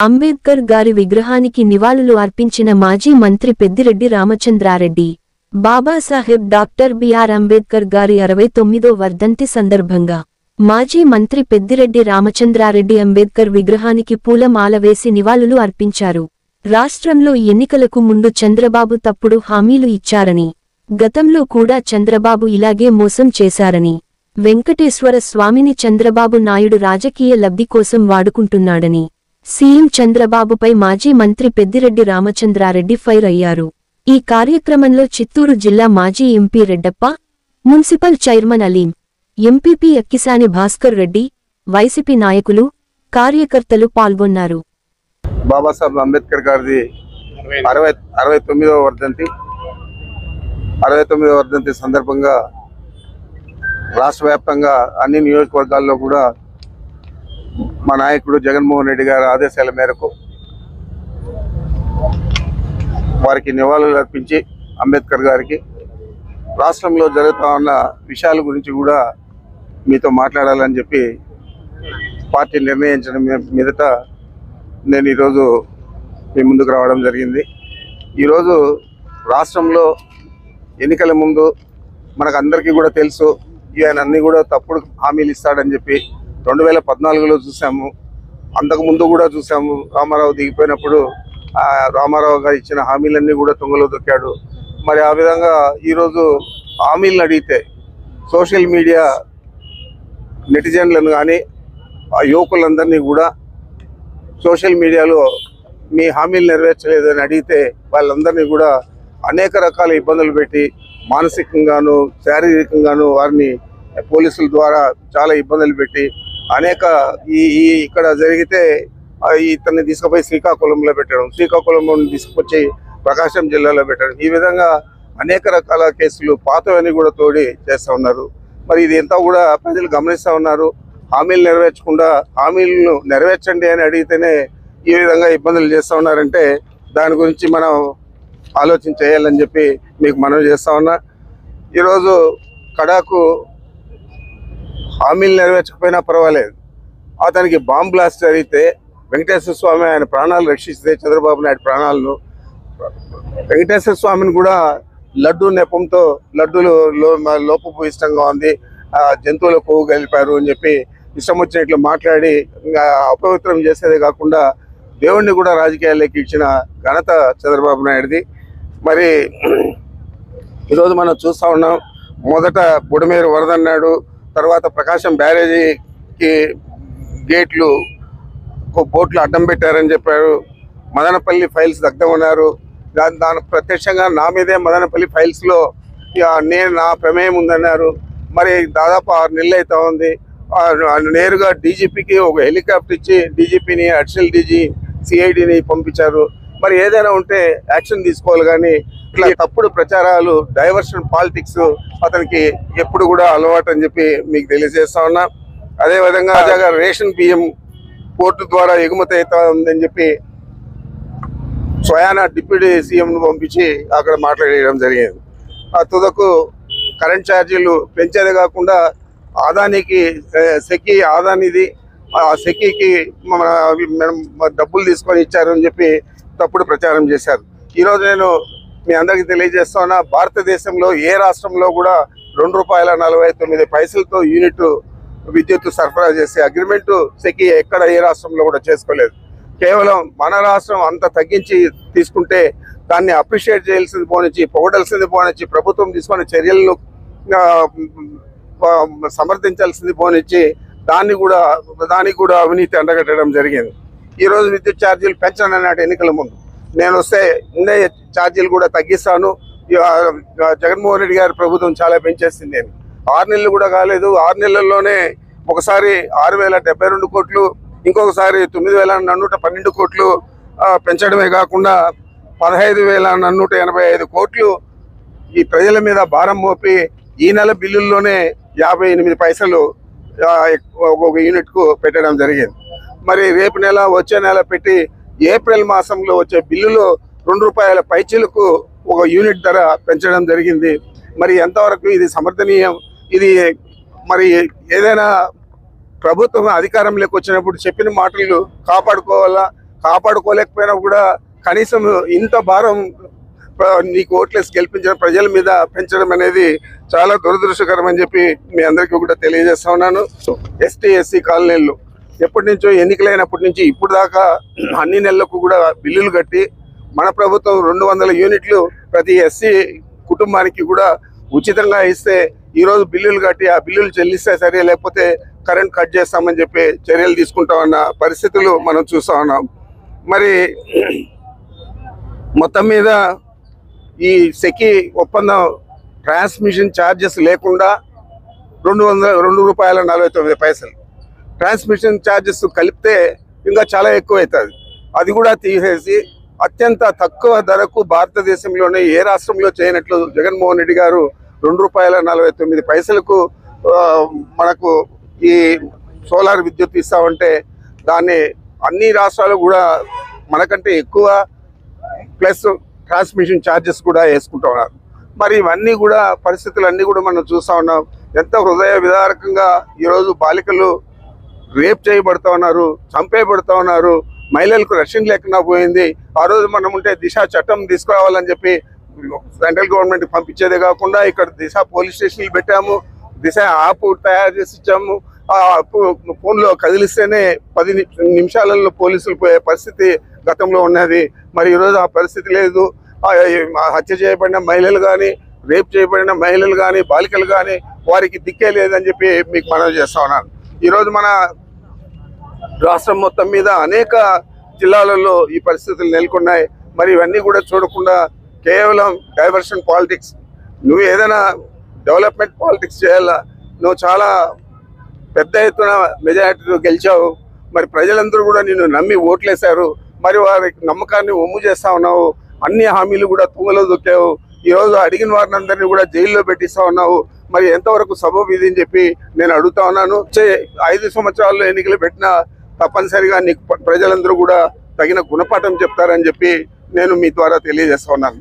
అంబేద్కర్ గారి విగ్రహానికి నివాళులు అర్పించిన మాజీ మంత్రి పెద్దిరెడ్డి రామచంద్రారెడ్డి. బాబాసాహెబ్ డాక్టర్ బిఆర్ అంబేద్కర్ గారి 69వ వర్ధంతి సందర్భంగా మాజీ మంత్రి పెద్దిరెడ్డి రామచంద్రారెడ్డి అంబేద్కర్ విగ్రహానికి పూలమాల వేసి నివాళులు అర్పించారు. రాష్ట్రంలో ఎన్నికలకు ముందు చంద్రబాబు తప్పుడు హామీలు ఇచ్చారని, గతంలో కూడా చంద్రబాబు ఇలాగే మోసం చేశారని, వెంకటేశ్వర స్వామిని చంద్రబాబు నాయుడు రాజకీయ లబ్ధి కోసం వాడుకుంటున్నాడని సీఎం చంద్రబాబుపై మాజీ మంత్రి పెద్దిరెడ్డి రామచంద్రారెడ్డి ఫైర్ అయ్యారు. ఈ కార్యక్రమంలో చిత్తూరు జిల్లా మాజీ MP Reddappa, municipal chairman Aleem, MPP Akkisani Bhaskar Reddy, YCP నాయకులు, కార్యకర్తలు పాల్గొన్నారు. బాబాసాహెబ్ అంబేద్కర్ గారిది 69వ వర్ధంతి సందర్భంగా రాష్ట్ర వ్యాప్తంగా అన్ని నియోజకవర్గాల్లో కూడా మా నాయకుడు జగన్మోహన్ రెడ్డి గారి ఆదేశాల మేరకు వారికి నివాళులు అర్పించి అంబేద్కర్ గారికి రాష్ట్రంలో జరుగుతూ ఉన్న విషయాల గురించి కూడా మీతో మాట్లాడాలని చెప్పి పార్టీ నిర్ణయించడం మీదట నేను ఈరోజు మీ ముందుకు రావడం జరిగింది. ఈరోజు రాష్ట్రంలో ఎన్నికల ముందు మనకు అందరికీ కూడా తెలుసు, ఈయన అన్నీ కూడా తప్పుడు హామీలు ఇస్తాడని చెప్పి 2014లో చూసాము, అంతకుముందు కూడా చూసాము. రామారావు దిగిపోయినప్పుడు రామారావు గారు ఇచ్చిన హామీలన్నీ కూడా తుంగలో దొక్కాడు. మరి ఆ విధంగా ఈరోజు హామీలను అడిగితే సోషల్ మీడియా నెటిజన్లను కానీ ఆ యువకులందరినీ కూడా సోషల్ మీడియాలో మీ హామీలు నెరవేర్చలేదని అడిగితే వాళ్ళందరినీ కూడా అనేక రకాల ఇబ్బందులు పెట్టి మానసికంగాను శారీరకంగాను వారిని పోలీసుల ద్వారా చాలా ఇబ్బందులు పెట్టి అనేక ఇక్కడ జరిగితే ఇతన్ని తీసుకుపోయి శ్రీకాకుళంలో పెట్టడం, శ్రీకాకుళం తీసుకొచ్చి ప్రకాశం జిల్లాలో పెట్టడం, ఈ విధంగా అనేక రకాల కేసులు పాతవన్నీ కూడా తోడి చేస్తూ ఉన్నారు. మరి ఇది ఎంత కూడా ప్రజలు గమనిస్తూ ఉన్నారు. హామీలు నెరవేర్చకుండా హామీలను నెరవేర్చండి అని అడిగితేనే ఈ విధంగా ఇబ్బందులు చేస్తూ ఉన్నారంటే దాని గురించి మనం ఆలోచన చేయాలని చెప్పి మీకు మనవి చేస్తూ ఉన్నా. ఈరోజు కడాకు హామీలు నెరవేర్చకపోయినా పర్వాలేదు, అతనికి బాంబ్ బ్లాస్ట్ జరిగితే వెంకటేశ్వర స్వామి ఆయన ప్రాణాలు రక్షిస్తే చంద్రబాబు నాయుడు ప్రాణాలను, వెంకటేశ్వర స్వామిని కూడా లడ్డు నెపంతో లడ్డూలు లోపపు ఇష్టంగా ఉంది, జంతువుల కొవ్వు కలిపారు అని చెప్పి ఇష్టం వచ్చినట్లు మాట్లాడి అపవిత్రం చేసేదే కాకుండా దేవుణ్ణి కూడా రాజకీయాల్లోకి ఇచ్చిన ఘనత చంద్రబాబు నాయుడుది. మరి ఈరోజు మనం చూస్తూ ఉన్నాం, మొదట బుడమేరు వరద అన్నాడు, తర్వాత ప్రకాశం బ్యారేజీకి గేట్లు బోట్లు అడ్డం పెట్టారని చెప్పారు, మదనపల్లి ఫైల్స్ దగ్ధమన్నారు. దాని ప్రత్యక్షంగా నా మీదే మదనపల్లి ఫైల్స్లో నా ప్రమేయం ఉందన్నారు. మరి దాదాపు 6 నెలలు అవుతా ఉంది. నేరుగా డీజీపీకి ఒక హెలికాప్టర్ ఇచ్చి డీజీపీని, అడిషనల్ డీజీ, సిఐడిని పంపించారు. మరి ఏదైనా ఉంటే యాక్షన్ తీసుకోవాలి, కానీ ఇట్లా తప్పుడు ప్రచారాలు, డైవర్షన్ పాలిటిక్స్ అతనికి ఎప్పుడు కూడా అలవాటు అని చెప్పి మీకు తెలియజేస్తా ఉన్నా. అదేవిధంగా తాజాగా రేషన్ బియ్యం పోర్టు ద్వారా ఎగుమతి అవుతా ఉందని చెప్పి స్వయానా డిప్యూటీ సీఎంను పంపించి అక్కడ మాట్లాడేయడం జరిగింది. ఆ తుదకు కరెంట్ ఛార్జీలు పెంచేదే కాకుండా ఆదానికి సెకీ ఆదానిది, ఆ సెకీకి డబ్బులు తీసుకొని ఇచ్చారు అని చెప్పి తప్పుడు ప్రచారం చేశారు. ఈరోజు నేను మీ అందరికీ తెలియజేస్తా ఉన్నా, భారతదేశంలో ఏ రాష్ట్రంలో కూడా ₹2.49 యూనిట్ విద్యుత్ సరఫరా చేసే అగ్రిమెంటు సెకీ ఎక్కడ ఏ రాష్ట్రంలో కూడా చేసుకోలేదు. కేవలం మన రాష్ట్రం అంత తగ్గించి తీసుకుంటే దాన్ని అప్రిషియేట్ చేయాల్సింది పోనిచ్చి, పొగడాల్సింది పోనిచ్చి, ప్రభుత్వం తీసుకునే చర్యలను సమర్థించాల్సింది పోనిచ్చి దానికి కూడా అవినీతి అండగట్టడం జరిగింది. ఈరోజు విద్యుత్ ఛార్జీలు పెంచను అన్నట్టు ఎన్నికల ముందు నేను వస్తే ఉండే ఛార్జీలు కూడా తగ్గిస్తాను, జగన్మోహన్ రెడ్డి గారి ప్రభుత్వం చాలా పెంచేసింది అని. 6 నెలలు కూడా కాలేదు. 6 నెలల్లోనే ఒకసారి 6,072 కోట్లు, ఇంకొకసారి 9,412 కోట్లు పెంచడమే కాకుండా 15,485 కోట్లు ఈ ప్రజల మీద భారం మోపి ఈ నెల బిల్లుల్లోనే 58 పైసలు ఒక యూనిట్కు పెట్టడం జరిగింది. మరి రేపు నెల, వచ్చే నెల పెట్టి ఏప్రిల్ మాసంలో వచ్చే బిల్లులో ₹2 పైచీలకు ఒక యూనిట్ ధర పెంచడం జరిగింది. మరి ఎంతవరకు ఇది సమర్థనీయం? ఇది మరి ఏదైనా ప్రభుత్వం అధికారంలోకి వచ్చినప్పుడు చెప్పిన మాటలు కాపాడుకోవాలా, కాపాడుకోలేకపోయినా కూడా కనీసం ఇంత భారం నీకు ఓట్లేసి గెలిపించిన ప్రజల మీద పెంచడం అనేది చాలా దురదృష్టకరం అని చెప్పి మీ అందరికీ కూడా తెలియజేస్తా ఉన్నాను. ఎస్టీ ఎస్సీ కాలనీలు ఎప్పటి నుంచో ఎన్నికలైనప్పటి నుంచి ఇప్పుడు దాకా అన్ని నెలలకు కూడా బిల్లులు కట్టి మన ప్రభుత్వం 200 యూనిట్లు ప్రతి ఎస్సీ కుటుంబానికి కూడా ఉచితంగా ఇస్తే ఈరోజు బిల్లులు కట్టి ఆ బిల్లులు చెల్లిస్తే సరే, లేకపోతే కరెంట్ కట్ చేస్తామని చెప్పి చర్యలు తీసుకుంటామన్న పరిస్థితులు మనం చూస్తూ ఉన్నాం. మరి మొత్తం మీద ఈ సెకి ఒప్పందం ట్రాన్స్మిషన్ ఛార్జెస్ లేకుండా ₹2.49 ట్రాన్స్మిషన్ ఛార్జెస్ కలిపితే ఇంకా చాలా ఎక్కువ అవుతుంది. అది కూడా తీసేసి అత్యంత తక్కువ ధరకు భారతదేశంలోనే ఏ రాష్ట్రంలో చేయనట్లు జగన్మోహన్ రెడ్డి గారు ₹2.49 మనకు ఈ సోలార్ విద్యుత్ ఇస్తామంటే దాన్ని అన్ని రాష్ట్రాలు కూడా మనకంటే ఎక్కువ ప్లస్ ట్రాన్స్మిషన్ ఛార్జెస్ కూడా వేసుకుంటూ ఉన్నారు. మరి ఇవన్నీ కూడా పరిస్థితులన్నీ కూడా మనం చూస్తూ ఉన్నాం. ఎంత హృదయ విదారకంగా ఈరోజు బాలికలు రేప్ చేయబడుతూ ఉన్నారు, చంపేయబడుతూ ఉన్నారు, మహిళలకు రక్షణ లేకుండా పోయింది. ఆ రోజు మనం ఉంటే దిశ చట్టం తీసుకురావాలని చెప్పి సెంట్రల్ గవర్నమెంట్ పంపించేదే కాకుండా ఇక్కడ దిశ పోలీస్ స్టేషన్లు పెట్టాము, దిశ యాప్ తయారు చేసి ఇచ్చాము. ఆ ఫోన్లో కదిలిస్తేనే 10 నిమిషాలలో పోలీసులు పోయే పరిస్థితి గతంలో ఉన్నది. మరి ఈరోజు ఆ పరిస్థితి లేదు. హత్య చేయబడిన మహిళలు కానీ, రేప్ చేయబడిన మహిళలు కానీ, బాలికలు కానీ వారికి దిక్కే లేదని చెప్పి మీకు మనవి చేస్తా ఉన్నాను. ఈరోజు మన రాష్ట్రం మొత్తం మీద అనేక జిల్లాలలో ఈ పరిస్థితులు నెలకొన్నాయి. మరి ఇవన్నీ కూడా చూడకుండా కేవలం డైవర్షన్ పాలిటిక్స్, నువ్వు ఏదైనా డెవలప్మెంట్ పాలిటిక్స్ చేయాలా, నువ్వు చాలా పెద్ద ఎత్తున మెజారిటీతో గెలిచావు. మరి ప్రజలందరూ కూడా నిన్ను నమ్మి ఓట్లేశారు. మరి వారి నమ్మకాన్ని ఒమ్ము చేస్తా ఉన్నావు. అన్ని హామీలు కూడా తుంగలో దొక్కావు. ఈరోజు అడిగిన వారిని అందరినీ కూడా జైల్లో పెట్టిస్తా ఉన్నావు. మరి ఎంతవరకు సబబు ఇది అని చెప్పి నేను అడుగుతా ఉన్నాను. 5 సంవత్సరాల్లో ఎన్నికలు పెట్టినా తప్పనిసరిగా నీకు ప్రజలందరూ కూడా తగిన గుణపాఠం చెప్తారని చెప్పి నేను మీ ద్వారా తెలియజేస్తా ఉన్నాను.